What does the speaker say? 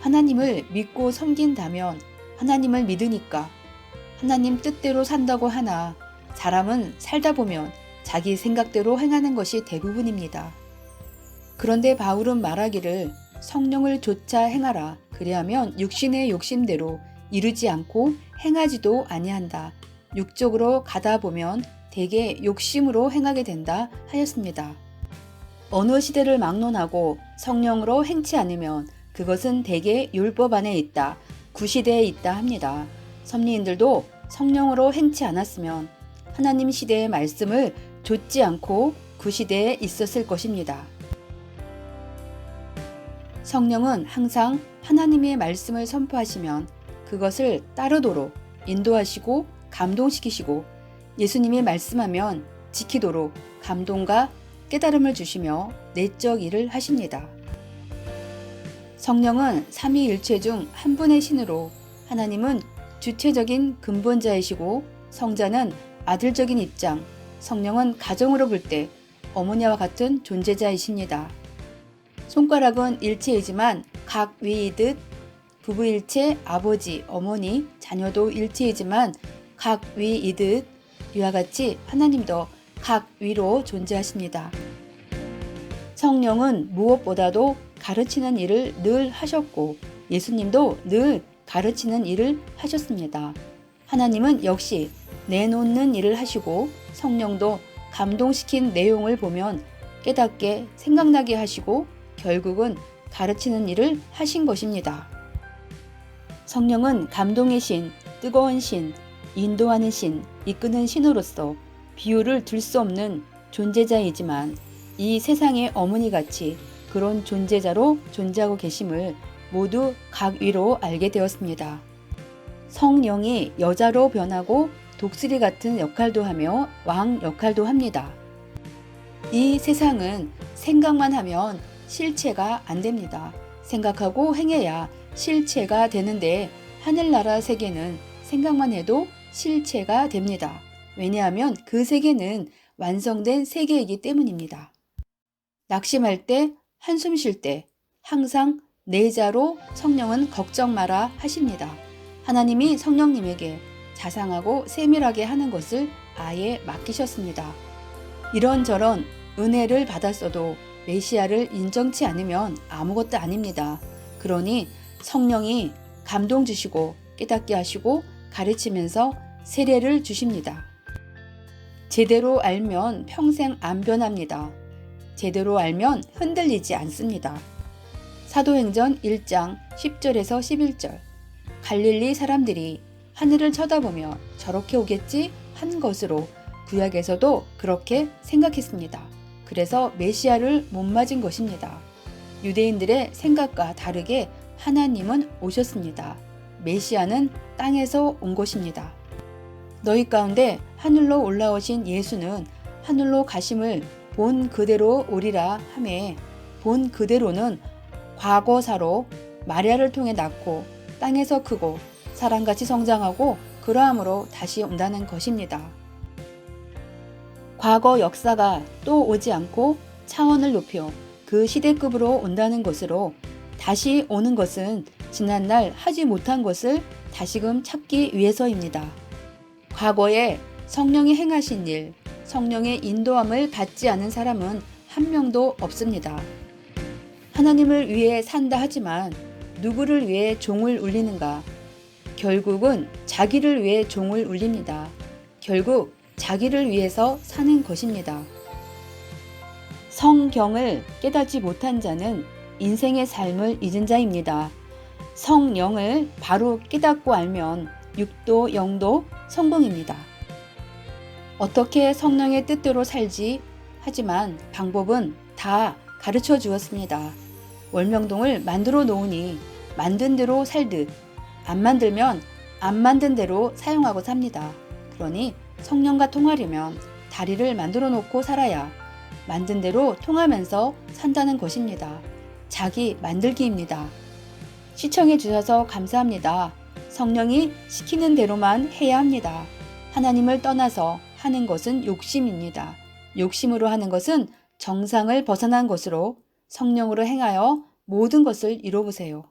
하나님을 믿고 섬긴다면 하나님을 믿으니까 하나님 뜻대로 산다고 하나 사람은 살다 보면 자기 생각대로 행하는 것이 대부분입니다. 그런데 바울은 말하기를 성령을 조차 행하라. 그리하면 육신의 욕심대로 이루지 않고 행하지도 아니한다. 육적으로 가다 보면 대개 욕심으로 행하게 된다 하였습니다. 어느 시대를 막론하고 성령으로 행치 않으면 그것은 대개 율법 안에 있다, 구시대에 있다 합니다. 섭리인들도 성령으로 행치 않았으면 하나님 시대의 말씀을 좇지 않고 구시대에 있었을 것입니다. 성령은 항상 하나님의 말씀을 선포하시면 그것을 따르도록 인도하시고 감동시키시고 예수님이 말씀하면 지키도록 감동과 깨달음을 주시며 내적 일을 하십니다. 성령은 삼위일체 중 한 분의 신으로 하나님은 주체적인 근본자이시고 성자는 아들적인 입장, 성령은 가정으로 볼 때 어머니와 같은 존재자이십니다. 손가락은 일체이지만 각 위이듯 부부일체 아버지, 어머니, 자녀도 일체이지만 각 위이듯 이와 같이 하나님도 각 위로 존재하십니다. 성령은 무엇보다도 가르치는 일을 늘 하셨고 예수님도 늘 가르치는 일을 하셨습니다. 하나님은 역시 내놓는 일을 하시고 성령도 감동시킨 내용을 보면 깨닫게 생각나게 하시고 결국은 가르치는 일을 하신 것입니다. 성령은 감동의 신, 뜨거운 신, 인도하는 신, 이끄는 신으로서 비유를 둘 수 없는 존재자이지만 이 세상의 어머니같이 그런 존재자로 존재하고 계심을 모두 각 위로 알게 되었습니다. 성령이 여자로 변하고 독수리 같은 역할도 하며 왕 역할도 합니다. 이 세상은 생각만 하면 실체가 안 됩니다. 생각하고 행해야 실체가 되는데 하늘나라 세계는 생각만 해도 실체가 됩니다. 왜냐하면 그 세계는 완성된 세계이기 때문입니다. 낙심할 때, 한숨 쉴 때 항상 내 자로 성령은 걱정 마라 하십니다. 하나님이 성령님에게 자상하고 세밀하게 하는 것을 아예 맡기셨습니다. 이런저런 은혜를 받았어도 메시아를 인정치 않으면 아무것도 아닙니다. 그러니 성령이 감동 주시고 깨닫게 하시고 가르치면서 세례를 주십니다. 제대로 알면 평생 안 변합니다. 제대로 알면 흔들리지 않습니다. 사도행전 1장 10절에서 11절 갈릴리 사람들이 하늘을 쳐다보며 저렇게 오겠지 한 것으로 구약에서도 그렇게 생각했습니다. 그래서 메시아를 못 맞은 것입니다. 유대인들의 생각과 다르게 하나님은 오셨습니다. 메시아는 땅에서 온 것입니다. 너희 가운데 하늘로 올라오신 예수는 하늘로 가심을 본 그대로 오리라 하매 본 그대로는 과거사로 마리아를 통해 낳고 땅에서 크고 사람같이 성장하고 그러함으로 다시 온다는 것입니다. 과거 역사가 또 오지 않고 차원을 높여 그 시대급으로 온다는 것으로 다시 오는 것은 지난날 하지 못한 것을 다시금 찾기 위해서입니다. 과거에 성령이 행하신 일, 성령의 인도함을 받지 않은 사람은 한 명도 없습니다. 하나님을 위해 산다 하지만 누구를 위해 종을 울리는가? 결국은 자기를 위해 종을 울립니다. 결국 자기를 위해서 사는 것입니다. 성경을 깨닫지 못한 자는 인생의 삶을 잊은 자입니다. 성령을 바로 깨닫고 알면 육도 영도 성공입니다. 어떻게 성령의 뜻대로 살지 하지만 방법은 다 가르쳐 주었습니다. 월명동을 만들어 놓으니 만든 대로 살듯 안 만들면 안 만든 대로 사용하고 삽니다. 그러니 성령과 통하려면 다리를 만들어 놓고 살아야 만든 대로 통하면서 산다는 것입니다. 자기 만들기입니다. 시청해 주셔서 감사합니다. 성령이 시키는 대로만 해야 합니다. 하나님을 떠나서 하는 것은 욕심입니다. 욕심으로 하는 것은 정상을 벗어난 것으로 성령으로 행하여 모든 것을 이뤄보세요.